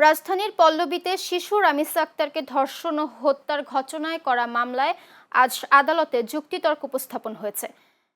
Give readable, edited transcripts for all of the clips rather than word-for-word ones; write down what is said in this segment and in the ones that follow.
রাজধানীর পল্লবীতে শিশু রামিসা আক্তারকে ধর্ষণ ও হত্যার ঘটনায় করা মামলায় আজ আদালতে যুক্তিতর্ক উপস্থাপন হয়েছে।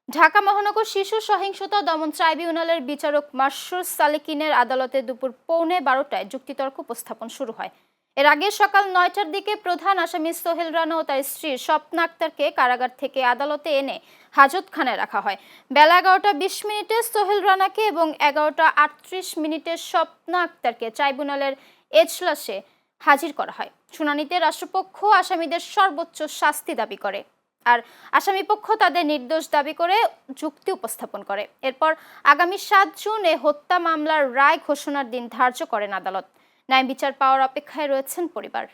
ঢাকা মহানগর শিশু সহিংসতা দমন ট্রাইব্যুনালের বিচারক মাসরুর সালেকিনের আদালতে দুপুর 11:15টায় যুক্তিতর্ক উপস্থাপন শুরু হয়। এর আগে সকাল 9টার দিকে প্রধান আসামি সোহেল রানা ও তার স্ত্রী স্বপ্না আক্তারকে কারাগার থেকে আদালতে এনে হাজতখানায় রাখা হয়। বেলা 11:20 সোহেল রানাকে এবং 11:38 স্বপ্না আক্তারকে ট্রাইব্যুনালের এজলাসে হাজির করা হয়। শুনানিতে রাষ্ট্রপক্ষ আসামিদের সর্বোচ্চ শাস্তি দাবি করে, আর আসামিপক্ষ তাদের নির্দোষ দাবি করে যুক্তি উপস্থাপন করে। এরপর আগামী 7 জুন এ হত্যা মামলার রায় ঘোষণার দিন ধার্য করেন আদালত। ন্যায় বিচার পাওয়ার অপেক্ষায় রয়েছেন পরিবার।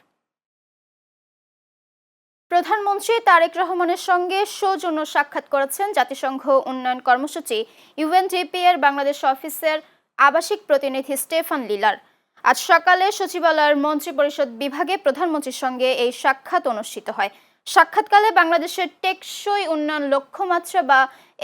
প্রধানমন্ত্রী তারেক রহমানের সঙ্গে সৌজন্য সাক্ষাৎ করেছেন জাতিসংঘ উন্নয়ন কর্মসূচি ইউএনডিপি এর বাংলাদেশ অফিসের আবাসিক প্রতিনিধি স্টেফান লিলার। আজ সকালে সচিবালয়ের মন্ত্রিপরিষদ বিভাগে প্রধানমন্ত্রীর সঙ্গে এই সাক্ষাৎ অনুষ্ঠিত হয়। সাক্ষাৎকালে বাংলাদেশের টেকসই উন্নয়ন লক্ষ্যমাত্রা বা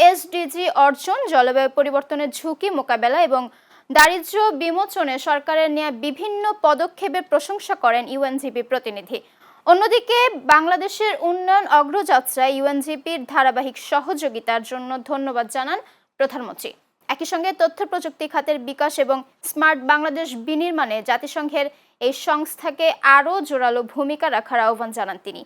এসডিজি অর্জন, জলবায়ু পরিবর্তনের ঝুঁকি মোকাবেলা এবং দারিদ্র্য বিমোচনে সরকারের নেওয়া বিভিন্ন পদক্ষেপের প্রশংসা করেন ইউএনডিপি প্রতিনিধি। অন্যদিকে বাংলাদেশের উন্নয়ন অগ্রযাত্রায় ইউএনডিপির ধারাবাহিক সহযোগিতার জন্য ধন্যবাদ জানান প্রধানমন্ত্রী। একই সঙ্গে তথ্য প্রযুক্তি খাতের বিকাশ এবং স্মার্ট বাংলাদেশ বিনির্মাণে জাতিসংঘের এই সংস্থাকে আরও জোরালো ভূমিকা রাখার আহ্বান জানান তিনি।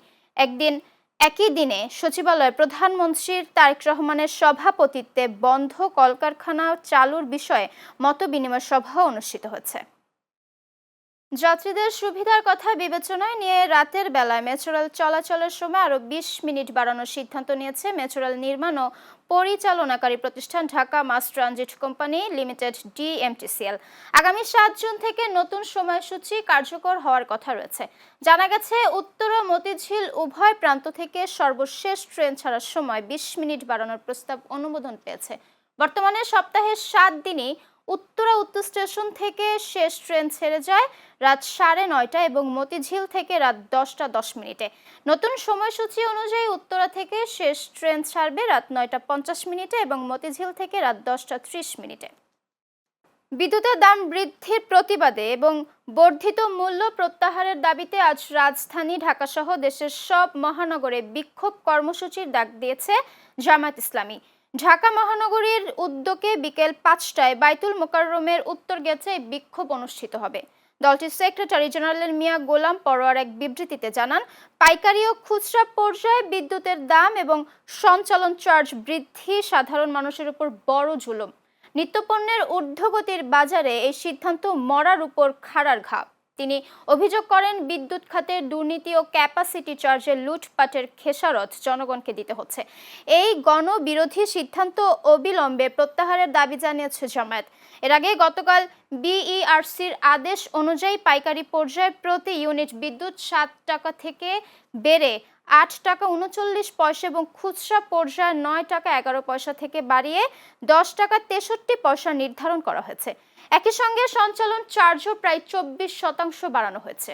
একই দিনে সচিবালয়ে প্রধানমন্ত্রী তারেক রহমানের সভাপতিত্বে বন্ধ কলকারখানা চালুর বিষয়ে মতবিনিময় সভা অনুষ্ঠিত হয়েছে। যাত্রীদের সুবিধার কথা বিবেচনায় নিয়ে রাতের বেলায় মেট্রো রেল চলাচলের সময় আরও 20 মিনিট বাড়ানোর সিদ্ধান্ত নিয়েছে মেট্রো রেল নির্মাণ ও পরিচালনাকারী প্রতিষ্ঠান Dhaka mass transit company limited DMTCL. আগামী 7 জুন থেকে নতুন সময়সূচি কার্যকর হওয়ার কথা রয়েছে। জানা গেছে, উত্তরা মতিঝিল উভয় প্রান্ত থেকে সর্বশেষ ট্রেন ছাড়ার সময় 20 মিনিট বাড়ানোর প্রস্তাব অনুমোদন পেয়েছে। বর্তমানে সপ্তাহে 7 দিনই উত্তরা উত্তর স্টেশন থেকে শেষ ট্রেন ছেড়ে যায় রাত 9:30 এবং মতিঝিল থেকে রাত 10:10। নতুন সময়সূচি অনুযায়ী উত্তরা থেকে শেষ ট্রেন ছাড়বে রাত 9:50 এবং মতিঝিল থেকে রাত 10:30। বিদ্যুতের দাম বৃদ্ধির প্রতিবাদে এবং বর্ধিত মূল্য প্রত্যাহারের দাবিতে আজ রাজধানী ঢাকাসহ দেশের সব মহানগরে বিক্ষোভ কর্মসূচির ডাক দিয়েছে জামায়াত ইসলামী। ঢাকা মহানগরীর উদ্যোগে বিকেল 5টায় বাইতুল মোকাররমের উত্তর গেটে বিক্ষোভ অনুষ্ঠিত হবে। দলটির সেক্রেটারি জেনারেল মিয়া গোলাম পরোয়ার এক বিবৃতিতে জানান, পাইকারি ও খুচরা পর্যায়ে বিদ্যুতের দাম এবং সঞ্চালন চার্জ বৃদ্ধি সাধারণ মানুষের উপর বড় জুলুম। নিত্যপণ্যের ঊর্ধ্বগতির বাজারে এই সিদ্ধান্ত মরার উপর খাড়ার ঘা। তিনি অভিযোগ করেন, বিদ্যুৎ খাতের দুর্নীতি ও ক্যাপাসিটি চার্জের লুটপাটের খেসারত জনগণকে দিতে হচ্ছে। এই গণবিরোধী সিদ্ধান্ত অবিলম্বে প্রত্যাহারের দাবি জানিয়েছে জামায়াত। এর আগে গতকাল বিইআরসির আদেশ অনুযায়ী পাইকারি পর্যায়ে প্রতি ইউনিট বিদ্যুৎ 7 টাকা থেকে বেড়ে 8 টাকা 39 পয়সা এবং খুচরা পর্যায়ে 9 টাকা 11 পয়সা থেকে বাড়িয়ে 10 টাকা 63 পয়সা নির্ধারণ করা হয়েছে। একই সঙ্গে সঞ্চালন চার্জও প্রায় 24% বাড়ানো হয়েছে।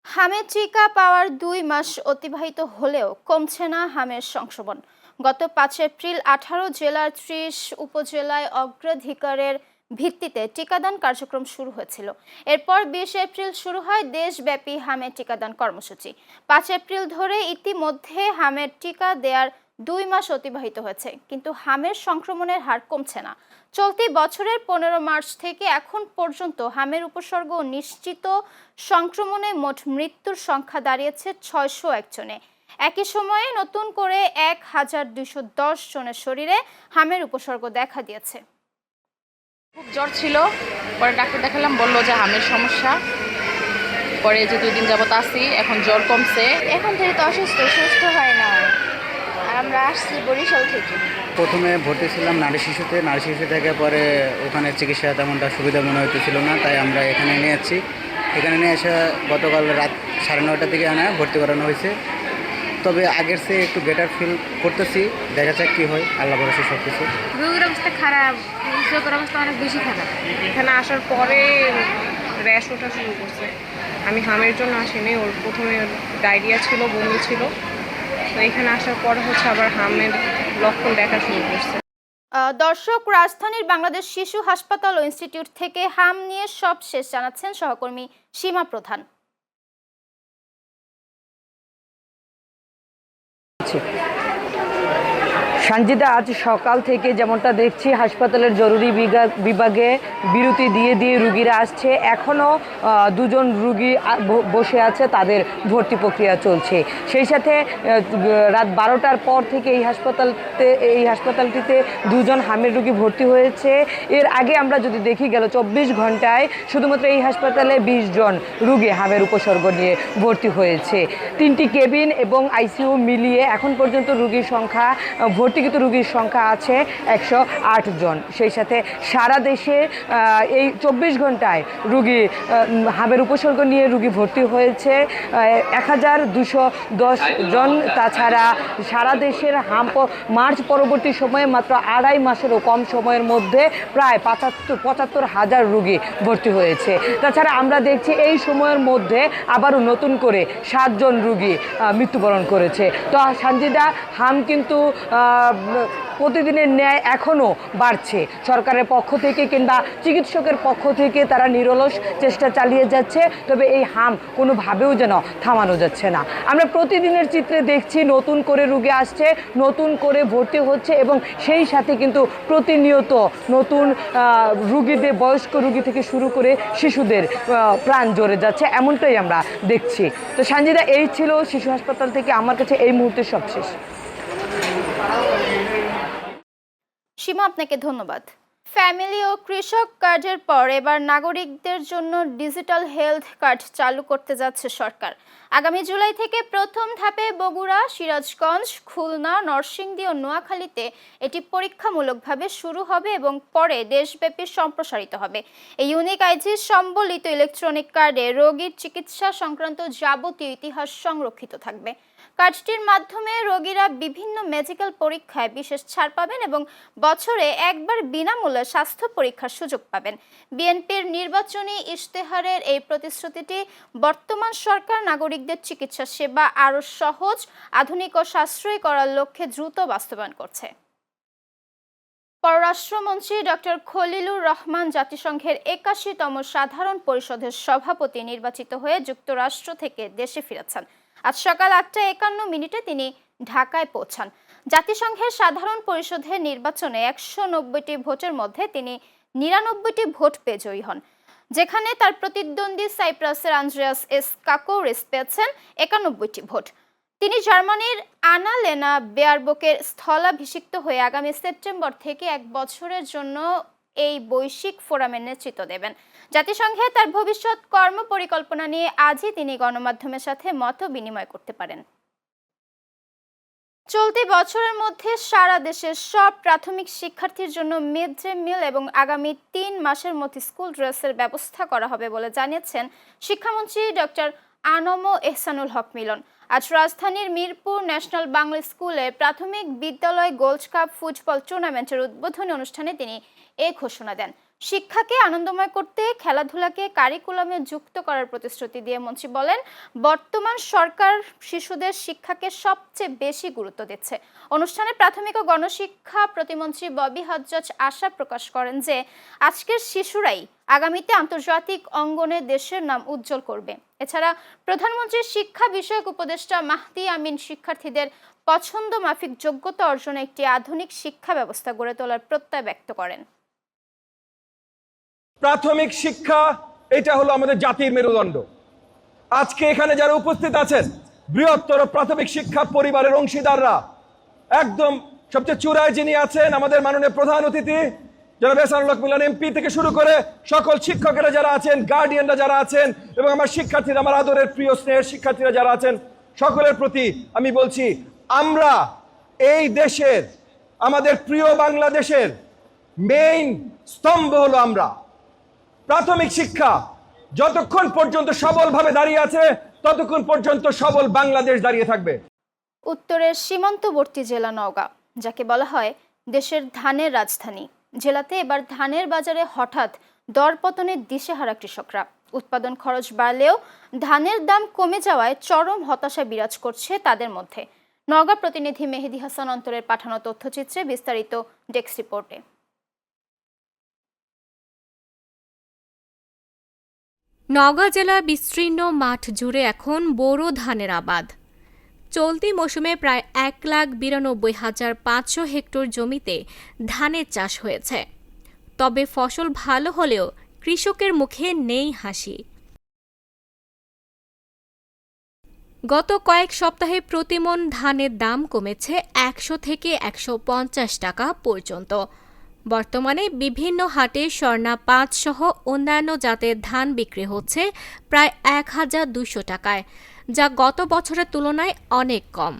হামের টিকা পাওয়ার 2 মাস অতিবাহিত হলেও কমছে না হামের সংক্রমণ। গত 5 এপ্রিল 18 জেলার 30 উপজেলায় অগ্রাধিকারের ভিত্তিতে টিকাদান কার্যক্রম শুরু হয়েছিল। এরপর 20 এপ্রিল শুরু হয় দেশব্যাপী হামের টিকাদান কর্মসূচি। 5 এপ্রিল ধরে ইতিমধ্যে হামের টিকা দেওয়ার 2 মাস অতিবাহিত হয়েছে, কিন্তু হামের সংক্রমণের হার কমছে না। চলতি বছরের 15 মার্চ থেকে এখন পর্যন্ত হামের উপসর্গ ও নিশ্চিত সংক্রমণে মোট মৃত্যুর সংখ্যা দাঁড়িয়েছে 601 জনে। একই সময়ে নতুন করে 1210 জনের শরীরে হামের উপসর্গ দেখা দিয়েছে। খুব জ্বর ছিল, পরে ডাক্তার দেখালাম, বললো যে হামের সমস্যা। পরে যে 2 দিন যাবত আসি, এখন জ্বর কমছে। এখন থেকে তো সুস্থ হয় না। আর আমরা আসছি বরিশাল থেকে। প্রথমে ভর্তি ছিলাম নারী শিশু থেকে, পরে ওখানে চিকিৎসা তেমনটা সুবিধা মনে হইতেছিল না, তাই আমরা এখানে নিয়ে যাচ্ছি। এখানে নিয়ে এসে গতকাল রাত 9:30 দিকে আনা ভর্তি করানো হয়েছে। তবে আগের চেয়ে একটু বেটার ফিল করতেছি, দেখা যাক কী হয়, আল্লাহ ভরসা সব কিছু। রোগের অবস্থা খারাপ, চোখের অবস্থা অনেক বেশি খারাপ। এখানে আসার পরে র্যাশ ওঠা শুরু করছে। আমি হামের জন্য আসিনি, ওর প্রথমে ডায়রিয়া ছিল, বমি ছিল। তো এখানে আসার পরে আবার হামের লক্ষণ দেখা শুরু করছে। দর্শক, রাজধানীর বাংলাদেশ শিশু হাসপাতাল ও ইনস্টিটিউট থেকে হাম নিয়ে সব শেষ জানাচ্ছেন সহকর্মী সীমা প্রধান। সঞ্জিদা, আজ সকাল থেকে যেমনটা দেখছি হাসপাতালের জরুরি বিভাগে বিরতি দিয়ে দিয়ে রুগীরা আসছে। এখনও দুজন রুগী বসে আছে, তাদের ভর্তি প্রক্রিয়া চলছে। সেই সাথে রাত 12টার পর থেকে এই হাসপাতালটিতে দুজন হামের রুগী ভর্তি হয়েছে। এর আগে আমরা যদি দেখি গেল 24 ঘন্টায় শুধুমাত্র এই হাসপাতালে 20 জন রুগী হামের উপসর্গ নিয়ে ভর্তি হয়েছে। 3টি কেবিন এবং আইসিইউ মিলিয়ে এখন পর্যন্ত রুগীর সংখ্যা ভর্তিকৃত রুগীর সংখ্যা আছে 108 জন। সেই সাথে সারা দেশে এই 24 ঘন্টায় রুগী হামের উপসর্গ নিয়ে রুগী ভর্তি হয়েছে 1210 জন। তাছাড়া সারা দেশের মার্চ পরবর্তী সময়ে মাত্র 2.5 মাসেরও কম সময়ের মধ্যে প্রায় 75,000 রুগী ভর্তি হয়েছে। তাছাড়া আমরা দেখছি এই সময়ের মধ্যে আবারও নতুন করে 7 জন রুগী মৃত্যুবরণ করেছে। তো সঞ্জিদা, হাম কিন্তু প্রতিদিনের ন্যায় এখনও বাড়ছে। সরকারের পক্ষ থেকে কিংবা চিকিৎসকের পক্ষ থেকে তারা নিরলস চেষ্টা চালিয়ে যাচ্ছে, তবে এই হাম কোনোভাবেও যেন থামানো যাচ্ছে না। আমরা প্রতিদিনের চিত্রে দেখছি নতুন করে রুগী আসছে, নতুন করে ভর্তি হচ্ছে এবং সেই সাথে কিন্তু প্রতিনিয়ত নতুন রুগীদের, বয়স্ক রুগী থেকে শুরু করে শিশুদের প্রাণ জ্বরে যাচ্ছে, এমনটাই আমরা দেখছি। তো সঞ্জিদা, এই ছিল শিশু হাসপাতাল থেকে আমার কাছে এই মুহূর্তে সবশেষ। সীমা, আপনাকে ধন্যবাদ। ফ্যামিলি ও কৃষক কার্ডের পর এবার নাগরিকদের জন্য ডিজিটাল হেলথ কার্ড চালু করতে যাচ্ছে সরকার। আগামী জুলাই থেকে প্রথম ধাপে বগুড়া, সিরাজগঞ্জ, খুলনা, নরসিংদী ও নোয়াখালীতে এটি পরীক্ষামূলকভাবে শুরু হবে এবং পরে দেশব্যাপী সম্প্রসারিত হবে। এই ইউনিক আইডি সম্বলিত ইলেকট্রনিক কার্ডে রোগীর চিকিৎসা সংক্রান্ত যাবতীয় ইতিহাস সংরক্ষিত থাকবে। কার্ডটির মাধ্যমে রোগীরা বিভিন্ন মেডিকেল পরীক্ষায় বিশেষ ছাড় পাবেন এবং বছরে একবার বিনামূল্যে স্বাস্থ্য পরীক্ষার সুযোগ পাবেন। বিএনপির নির্বাচনী ইশতেহারের এই প্রতিশ্রুতিটি বর্তমান সরকার নাগরিকদের চিকিৎসা সেবা আরও সহজ, আধুনিক ও সাশ্রয়ী করার লক্ষ্যে দ্রুত বাস্তবায়ন করছে। পররাষ্ট্রমন্ত্রী ডক্টর খলিলুর রহমান জাতিসংঘের 81তম সাধারণ পরিষদের সভাপতি নির্বাচিত হয়ে যুক্তরাষ্ট্র থেকে দেশে ফিরেছেন। আজ সকাল 8:51 তিনি ঢাকায় পৌঁছান। জাতিসংঘের সাধারণ পরিষদের নির্বাচনে 190টি ভোটের মধ্যে তিনি 99টি ভোট পেয়ে জয়ী হন, যেখানে তার প্রতিদ্বন্দ্বী সাইপ্রাসের আন্দ্রেয়াস এস কাকৌরিস পেয়েছেন 91টি ভোট। তিনি জার্মানির আনালেনা বেয়ারবোকের স্থলাভিষিক্ত হয়ে আগামী সেপ্টেম্বর থেকে 1 বছরের জন্য এই বৈশ্বিক ফোরামের নেতৃত্ব দেবেন। জাতিসংঘে তার ভবিষ্যৎ কর্মপরিকল্পনা নিয়ে আজই তিনি গণমাধ্যমের সাথে মত বিনিময় করতে পারেন। চলতি বছরের মধ্যে সারা দেশের সব প্রাথমিক শিক্ষার্থীর জন্য মিড ডে মিল এবং আগামী 3 মাসের মধ্যে স্কুল ড্রেসের ব্যবস্থা করা হবে বলে জানিয়েছেন শিক্ষামন্ত্রী ডক্টর আনম এহসানুল হক মিলন। আজ রাজধানীর মিরপুর ন্যাশনাল বাংলা স্কুলে প্রাথমিক বিদ্যালয় গোল্ড কাপ ফুটবল টুর্নামেন্টের উদ্বোধনী অনুষ্ঠানে তিনি এই ঘোষণা দেন। শিক্ষাকে আনন্দময় করতে খেলাধুলাকে কারিকুলামে যুক্ত করার প্রতিশ্রুতি দিয়ে মন্ত্রী বলেন, বর্তমান সরকার শিশুদের শিক্ষাকে সবচেয়ে বেশি গুরুত্ব দিচ্ছে। অনুষ্ঠানে প্রাথমিক ও গণশিক্ষা প্রতিমন্ত্রী ববি হাজ্জাজ আশা প্রকাশ করেন যে আজকের শিশুরাই আগামীতে আন্তর্জাতিক অঙ্গনে দেশের নাম উজ্জ্বল করবে। এছাড়া প্রধানমন্ত্রীর শিক্ষা বিষয়ক উপদেষ্টা মাহদি আমিন শিক্ষার্থীদের পছন্দ মাফিক যোগ্যতা অর্জনে একটি আধুনিক শিক্ষা ব্যবস্থা গড়ে তোলার প্রত্যয় ব্যক্ত করেন। প্রাথমিক শিক্ষা এটা হলো আমাদের জাতির মেরুদণ্ড। আজকে এখানে যারা উপস্থিত আছেন বৃহত্তর প্রাথমিক শিক্ষা পরিবারের অংশীদাররা, একদম সবচেয়ে চূড়ায় যিনি আছেন আমাদের মাননীয় প্রধান অতিথি জনাব এহসানুল হক মিলন এমপি থেকে শুরু করে সকল শিক্ষকেরা যারা আছেন, গার্ডিয়ানরা যারা আছেন এবং আমার শিক্ষার্থীরা, আমার আদরের প্রিয় স্নেহের শিক্ষার্থীরা যারা আছেন, সকলের প্রতি আমি বলছি, আমরা এই দেশের, আমাদের প্রিয় বাংলাদেশের মেইন স্তম্ভ হলো আমরা। প্রাথমিক শিক্ষা যতক্ষণ পর্যন্ত সবলভাবে দাঁড়িয়ে আছে ততক্ষণ পর্যন্ত সবল বাংলাদেশ দাঁড়িয়ে থাকবে। উত্তরের সীমান্তবর্তী জেলা নওগাঁ, যাকে বলা হয় দেশের ধানের রাজধানী, জেলাতে এবার ধানের বাজারে হঠাৎ দরপতনের দিশেহারা কৃষকরা। উৎপাদন খরচ বাড়লেও ধানের দাম কমে যাওয়ায় চরম হতাশা বিরাজ করছে তাদের মধ্যে। নওগাঁ প্রতিনিধি মেহেদী হাসান অন্তরের পাঠানো তথ্যচিত্রে বিস্তারিত ডেস্ক রিপোর্টে। নওগাঁ জেলার বিস্তীর্ণ মাঠ জুড়ে এখন বোরো ধানের আবাদ। চলতি মৌসুমে প্রায় 1,92,500 হেক্টর জমিতে ধানের চাষ হয়েছে। তবে ফসল ভালো হলেও কৃষকের মুখে নেই হাসি। গত কয়েক সপ্তাহে প্রতিমন ধানের দাম কমেছে 100 থেকে 150 টাকা পর্যন্ত। বর্তমানে বিভিন্ন হাটে স্বর্ণা 5 সহ অন্যান্য জাতের ধান বিক্রি হচ্ছে প্রায় 1,200 টাকায়, যা গত বছরের তুলনায় অনেক কম।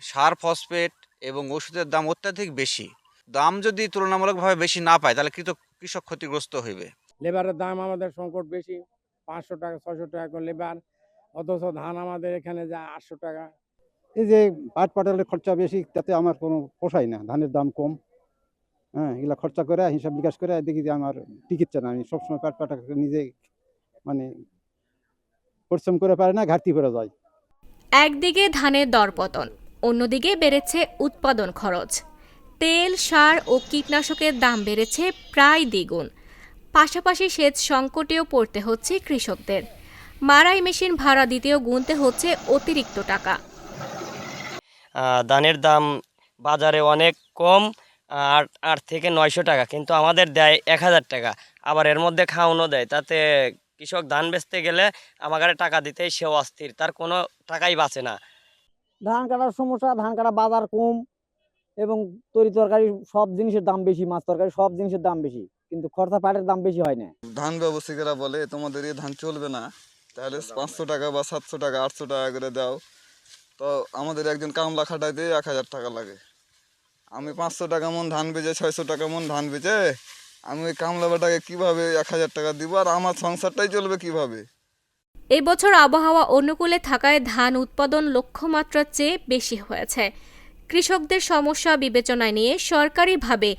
সার, ফসফেট এবং ওষুধের দাম অত্যাধিক বেশি। দাম যদি তুলনামূলকভাবে বেশি না পায় তাহলে কৃষক ক্ষতিগ্রস্ত হইবে। লেবারের দাম আমাদের সংকট বেশি, 500 টাকা 600 টাকা করে লেবার, অথচ ধান আমাদের এখানে যায় 800 টাকা। এই যে পাট পাটালের খরচা বেশি, তাতে আমার কোনো পোষায় না। ধানের দাম কম, হ্যাঁ, এগুলা খরচা করে হিসাব বিকাশ করে দেখি যে আমার টিকিচ্ছে না। আমি সবসময় পাট পাটা নিজে মানে পরিশ্রম করে পারে না, ঘাটতি করে যায়। একদিকে ধানের দরপতন, অন্যদিকে বেড়েছে উৎপাদন খরচ। তেল, সার ও কীটনাশকের দাম বেড়েছে প্রায় দ্বিগুণ। পাশাপাশি সেচ সংকটেও পড়তে হচ্ছে কৃষকদের। মাড়াই মেশিন ভাড়া দিতেও গুনতে হচ্ছে অতিরিক্ত টাকা। ধানের দাম বাজারে অনেক কম, 8 থেকে 900 টাকা, কিন্তু আমাদের দেয় 1000 টাকা। আবার এর মধ্যে খাওয়ানো দেয়, তাতে কৃষক ধান বেচতে গেলে আমাকে টাকা দিতেই সেও অস্থির, তার কোনো টাকাই বাঁচে না। ধান কাটার সমস্যা, ধান কাটা বাজার কম এবং তরি তরকারি সব জিনিসের দাম বেশি, মাছ তরকারি সব জিনিসের দাম বেশি, কিন্তু খরচা পাটের দাম বেশি হয় না। ধান ব্যবসায়ীরা বলে তোমাদের এই ধান চলবে না, তাহলে 500 টাকা বা 700 টাকা 800 টাকা করে দাও। তো আমাদের একজন কামলা খাটাইতে 1000 টাকা লাগে। আমি 500 টাকা মন ধান বেচে 600 টাকা মন ধান বেচে আমি ওই কামলা বাটাকে কিভাবে 1000 টাকা দিব, আর আমার সংসারটাই চলবে কিভাবে? এবছর আবহাওয়া অনুকূলে থাকায় ধান উৎপাদন লক্ষ্যমাত্রার চেয়ে বেশি হয়েছে। কৃষকদের সমস্যা বিবেচনায় নিয়ে সরকারিভাবে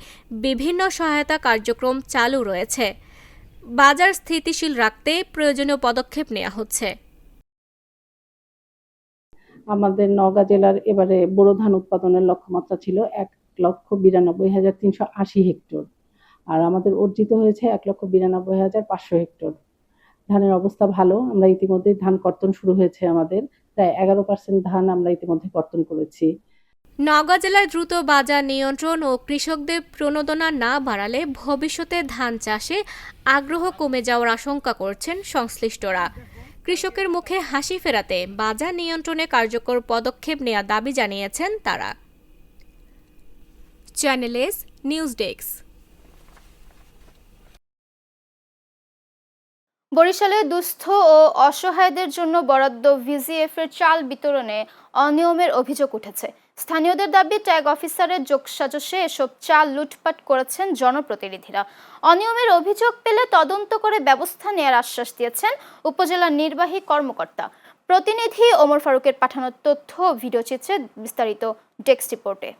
বিভিন্ন সহায়তা কার্যক্রম চালু রয়েছে। বাজার স্থিতিশীল রাখতে প্রয়োজনীয় পদক্ষেপ নেওয়া হচ্ছে। আমাদের নওগাঁ জেলার এবারে বোরো ধান উৎপাদনের লক্ষ্যমাত্রা ছিল 1,92,380 হেক্টর, আর আমাদের অর্জিত হয়েছে 1,92,500 হেক্টর। ধানের অবস্থা ভালো। আমরা ইতিমধ্যে ধান কর্তন শুরু হয়েছে, আমাদের প্রায় 11% ধান আমরা ইতিমধ্যে কর্তন করেছি। নওগাঁ জেলায় দ্রুত বাজার নিয়ন্ত্রণ ও কৃষকদের প্রণোদনা না বাড়ালে ভবিষ্যতে ধান চাষে আগ্রহ কমে যাওয়ার আশঙ্কা করছেন সংশ্লিষ্টরা। কৃষকের মুখে হাসি ফেরাতে বাজার নিয়ন্ত্রণে কার্যকর পদক্ষেপ নেওয়া দাবি জানিয়েছেন তারা। Channel S news desk. বরিশালে দুস্থ ও অসহায়দের জন্য বরাদ্দ ভিজিএফের চাল বিতরণে অনিয়মের অভিযোগ উঠেছে। স্থানীয়দের দাবি, ট্যাগ অফিসারের যোগসাজশে এসব চাল লুটপাট করেছেন জনপ্রতিনিধিরা। অনিয়মের অভিযোগ পেলে তদন্ত করে ব্যবস্থা নেওয়ার আশ্বাস দিয়েছেন উপজেলা নির্বাহী কর্মকর্তা। প্রতিনিধি ওমর ফারুকের পাঠানো তথ্য ও ভিডিও চিত্রে বিস্তারিত ডেস্ক রিপোর্টে।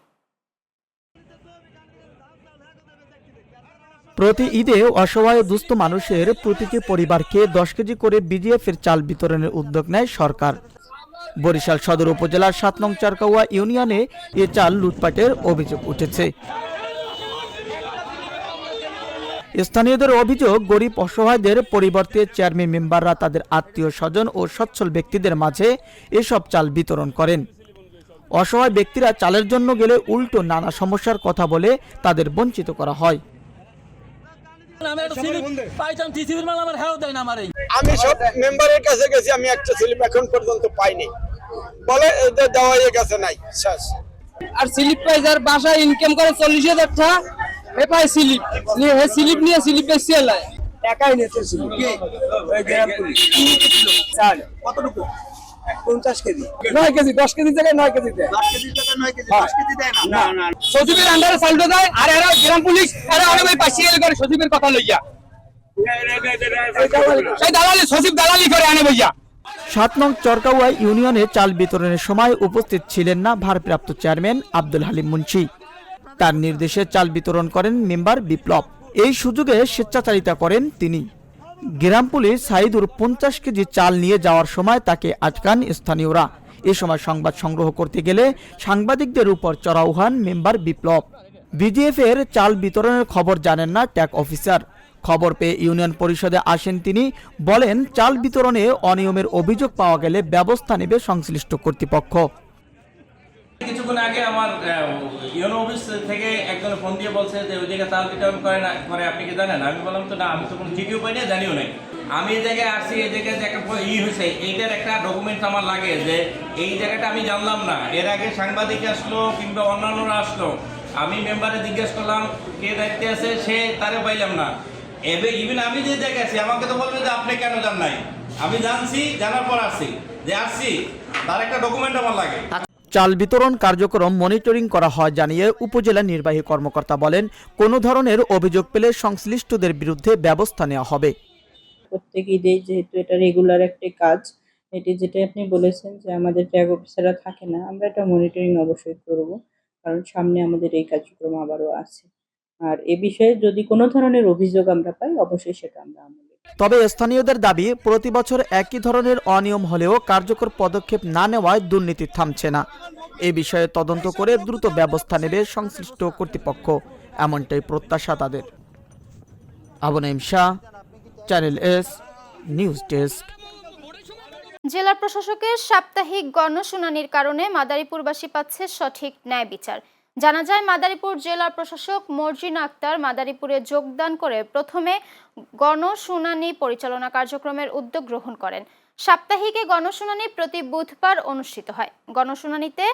প্রতি ঈদে অসহায় দুস্থ মানুষের প্রতিটি পরিবারকে 10 কেজি করে বিজিএফের চাল বিতরণের উদ্যোগ নেয় সরকার। বরিশাল সদর উপজেলার 7 নং চারকাওয়া ইউনিয়নে এ চাল লুটপাটের অভিযোগ উঠেছে। স্থানীয়দের অভিযোগ, গরিব অসহায়দের পরিবর্তে চেয়ারম্যান মেম্বাররা তাদের আত্মীয় স্বজন ও সচ্ছল ব্যক্তিদের মাঝে এসব চাল বিতরণ করেন। অসহায় ব্যক্তিরা চালের জন্য গেলে উল্টো নানা সমস্যার কথা বলে তাদের বঞ্চিত করা হয়। আমি সব মেম্বারের কাছে গেছি, আমি একটা স্লিপ এখন পর্যন্ত পাইনি, বলে দেওয়া হয়ে গেছে, নাই শেষ। আর স্লিপ পাই যার বাসায় ইনকাম করে 40,000 টাকা, এ পাই স্লিপ নিয়ে, স্লিপ নিয়ে স্লিপ বেশি এলায় টাকাই নিয়েছে স্লিপ। চাল কতটুকু? 50 কেজি, 9 কেজি, 10 কেজি জায়গায় 9 কেজি দেয়। 10 কেজি টাকা 9 কেজি, 10 কেজি দেয় না। না না, সচিবের আন্ডারে চালটা দেয়, আর এরা গ্রাম পুলিশ এরা অনেক পাশিয়াল করে সচিবের কথা লইয়া, সেই দালালি সচিব দালালি করে আনে ভাইয়া। 7 নং চরকাওয়া ইউনিয়নে চাল বিতরণের সময় উপস্থিত ছিলেন না ভারপ্রাপ্ত চেয়ারম্যান আব্দুল হালিম মুন্সি। তার নির্দেশে চাল বিতরণ করেন মেম্বার বিপ্লব। এই সুযোগে স্বেচ্ছাচারিতা করেন তিনি। গ্রাম পুলিশ সাইদুর 50 কেজি চাল নিয়ে যাওয়ার সময় তাকে আটকান স্থানীয়রা। এ সময় সংবাদ সংগ্রহ করতে গেলে সাংবাদিকদের উপর চড়াও হন মেম্বার বিপ্লব। বিডিএফ এর চাল বিতরণের খবর জানেন না ট্যাগ অফিসার। খবর পেয়ে ইউনিয়ন পরিষদে আসেন তিনি, বলেন চাল বিতরণে অনিয়মের অভিযোগ পাওয়া গেলে ব্যবস্থা নেবে সংশ্লিষ্ট কর্তৃপক্ষ। কিছুক্ষণ আগে আমার ইউনো অফিস থেকে একজন ফোন দিয়ে বলছে যে ওই জায়গায় চাল বিতরণ করে আপনি কি জানেন? আমি বললাম তো না, আমি তো কোনো চিঠিও পাই না, জানিও নাই। আমি এই জায়গায় আসছি, এই জায়গায় একটা হয়েছে, এইটার একটা ডকুমেন্ট আমার লাগে যে এই জায়গাটা আমি জানলাম না। এর আগে সাংবাদিক আসলো কিংবা অন্যান্যরা আসলো, আমি মেম্বারে জিজ্ঞেস করলাম কে দায়িত্বে আছে, সে তারে পাইলাম না। ইভেন আমি যে জায়গায় আছি আমাকে তো বলবে যে আপনি কেন জান নাই। আমি জানছি, জানার পর আসছি, যে আসছি তার একটা ডকুমেন্ট আমার লাগে। চাল বিতরণ কার্যক্রম মনিটরিং করা হয় জানিয়ে উপজেলা নির্বাহী কর্মকর্তা বলেন, কোনো ধরনের অভিযোগ পেলে সংশ্লিষ্টদের বিরুদ্ধে ব্যবস্থা নেওয়া হবে। প্রত্যেক ঈদে যেহেতু এটা রেগুলার একটা কাজ, এটি যেটা আপনি বলেছেন যে আমাদের ট্যাগ অফিসাররা থাকে না, আমরা এটা মনিটরিং অবশ্যই করব, কারণ সামনে আমাদের এই কার্যক্রম আবারও আছে। আর এ বিষয়ে যদি কোনো ধরনের অভিযোগ আমরা পাই, অবশ্যই সেটা আমরা আমলে। তবে স্থানীয়দের দাবি, প্রতি বছর একই ধরনের অনিয়ম হলেও কার্যকর পদক্ষেপ না নেওয়ায় দুর্নীতি থামছে না। এ বিষয়ে তদন্ত করে দ্রুত ব্যবস্থা নেবে সংশ্লিষ্ট কর্তৃপক্ষ, এমনটাই প্রত্যাশা তাদের। Abu Naim Shah, channel S, news desk. জেলা প্রশাসকের সাপ্তাহিক গণশুনানির কারণে মাদারীপুরবাসী পাচ্ছে সঠিক ন্যায় বিচার। জানা যায়, মাদারীপুর জেলা প্রশাসক মর্জিনা আক্তার মাদারীপুরে যোগদান করে প্রথমে গণশুনানি পরিচালনা কার্যক্রমের উদ্যোগ গ্রহণ করেন। সাপ্তাহিকে গণশুনানি প্রতি বুধবার অনুষ্ঠিত হয়। গণশুনানিতে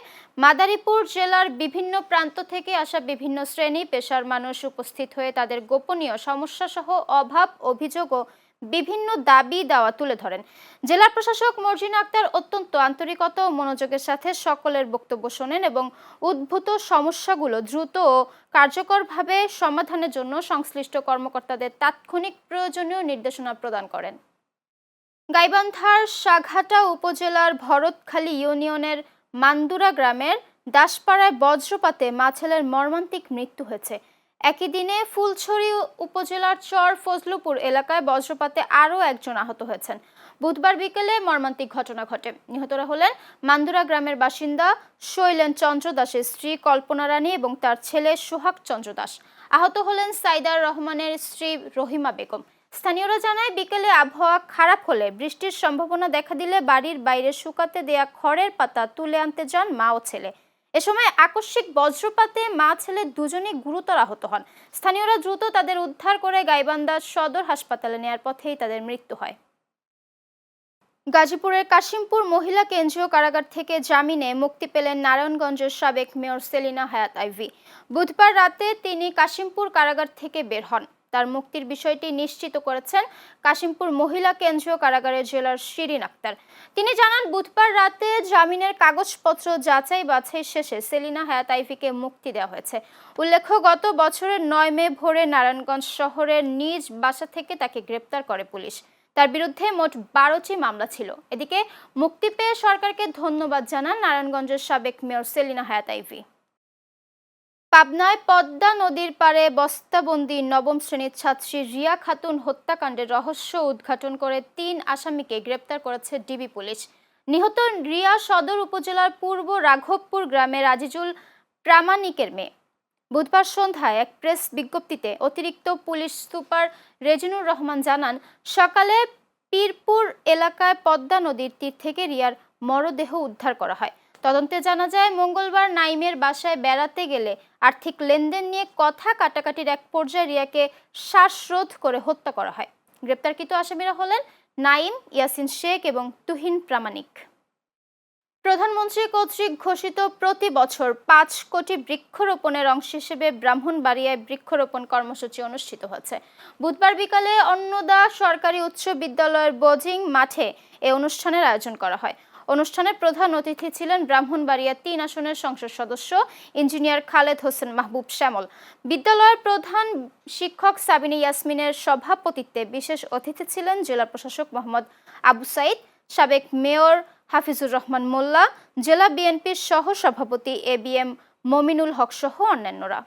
মাদারীপুর জেলার বিভিন্ন প্রান্ত থেকে আসা বিভিন্ন শ্রেণী পেশার মানুষ উপস্থিত হয়ে তাদের গোপনীয় সমস্যা সহ অভাব, অভিযোগ ও বিভিন্ন দাবি দাওয়া তুলে ধরেন। জেলা প্রশাসক মর্জিনা আক্তার অত্যন্ত আন্তরিকতা ও মনোযোগের সাথে সকলের বক্তব্য শোনেন এবং উদ্ভূত সমস্যাগুলো দ্রুত ও কার্যকরভাবে সমাধানের জন্য সংশ্লিষ্ট কর্মকর্তাদের তাৎক্ষণিক প্রয়োজনীয় নির্দেশনা প্রদান করেন। গাইবান্ধার সাঘাটা উপজেলার ভরতখালী ইউনিয়নের মান্দুরা গ্রামের দাসপাড়ায় বজ্রপাতে মা ছেলের মর্মান্তিক মৃত্যু হয়েছে। একই দিনে ফুলছড়ি উপজেলার চর ফজলুপুর এলাকায় বজ্রপাতে আরও একজন আহত হয়েছেন। বুধবার বিকেলে মর্মান্তিক ঘটনা ঘটে। নিহতরা হলেন মান্দুরা গ্রামের বাসিন্দা শৈলেন চন্দ্র দাসের স্ত্রী কল্পনা রানী এবং তার ছেলে সোহাগ চন্দ্র দাস। আহত হলেন সাইদার রহমানের স্ত্রী রহিমা বেগম। স্থানীয়রা জানায়, বিকেলে আবহাওয়া খারাপ হলে বৃষ্টির সম্ভাবনা দেখা দিলে বাড়ির বাইরে শুকাতে দেয়া খড়ের পাতা তুলে আনতে যান মা ও ছেলে। এ সময় আকস্মিক বজ্রপাতে মা ছেলে দুজনেই গুরুতর আহত হন। স্থানীয়রা দ্রুত তাদের উদ্ধার করে গাইবান্ধা সদর হাসপাতালে নেয়ার পথেই তাদের মৃত্যু হয়। গাজীপুরের কাশিমপুর মহিলা কেন্দ্রীয় কারাগার থেকে জামিনে মুক্তি পেলেন নারায়ণগঞ্জের সাবেক মেয়র সেলিনা হায়াত আইভী। বুধবার রাতে তিনি কাশিমপুর কারাগার থেকে বের হন। তার মুক্তির বিষয়টি নিশ্চিত করেছেন কাশিমপুর মহিলা কেন্দ্রীয় কারাগারের জেলার শিরিন আক্তার। তিনি জানান, বুধবার রাতে জামিনের কাগজপত্র যাচাই বাছাই শেষে সেলিনা হায়াত আইভীকে মুক্তি দেওয়া হয়েছে। উল্লেখ্য, গত বছরের 9 মে ভোরে নারায়ণগঞ্জ শহরের নিজ বাসা থেকে তাকে গ্রেপ্তার করে পুলিশ। তার বিরুদ্ধে মোট 12টি মামলা ছিল। এদিকে মুক্তি পেয়ে সরকারকে ধন্যবাদ জানান নারায়ণগঞ্জের সাবেক মেয়র সেলিনা হায়াত আইভী। পাবনায় পদ্মা নদীর পাড়ে বস্তাবন্দি 9ম শ্রেণীর ছাত্রী রিয়া খাতুন হত্যাকাণ্ডের রহস্য উদ্ঘাটন করে 3 আসামিকে গ্রেপ্তার করেছে ডিবি পুলিশ। নিহত রিয়া সদর উপজেলার পূর্ব রাঘবপুর গ্রামের আজিজুল প্রামাণিকের মেয়ে। বুধবার সন্ধ্যায় এক প্রেস বিজ্ঞপ্তিতে অতিরিক্ত পুলিশ সুপার রেজিনুর রহমান জানান, সকালে পীরপুর এলাকায় পদ্মা নদীর তীর থেকে রিয়ার মরদেহ উদ্ধার করা হয়। তদন্তে জানা যায়, মঙ্গলবার নাইমের বাসায় বেড়াতে গেলে আর্থিক লেনদেন নিয়ে কথা কাটাকাটির এক পর্যায়ে রিয়াকে শ্বাসরোধ করে হত্যা করা হয়। গ্রেপ্তারকৃত আসামিরা হলেন নাইম, ইয়াসিন শেখ এবং তুহিন প্রামাণিক। প্রধানমন্ত্রী কর্তৃক ঘোষিত প্রতি বছর 5 কোটি বৃক্ষরোপণের অংশ হিসেবে ব্রাহ্মণবাড়িয়ায় বৃক্ষরোপণ কর্মসূচি অনুষ্ঠিত হয়েছে। বুধবার বিকালে অন্নদা সরকারি উচ্চ বিদ্যালয়ের বোজিং মাঠে এ অনুষ্ঠানের আয়োজন করা হয়। অনুষ্ঠানে প্রধান অতিথি ছিলেন ব্রাহ্মণবাড়িয়া 3 আসনের সংসদ সদস্য ইঞ্জিনিয়ার খালেদ হোসেন মাহবুব শ্যামল। বিদ্যালয়ের প্রধান শিক্ষক সাবিনী ইয়াসমিনের সভাপতিত্বে বিশেষ অতিথি ছিলেন জেলা প্রশাসক মোহাম্মদ আবু সাইদ, সাবেক মেয়র হাফিজুর রহমান মোল্লা, জেলা বিএনপির সহ সভাপতি ABM মমিনুল হক সহ অন্যান্যরা।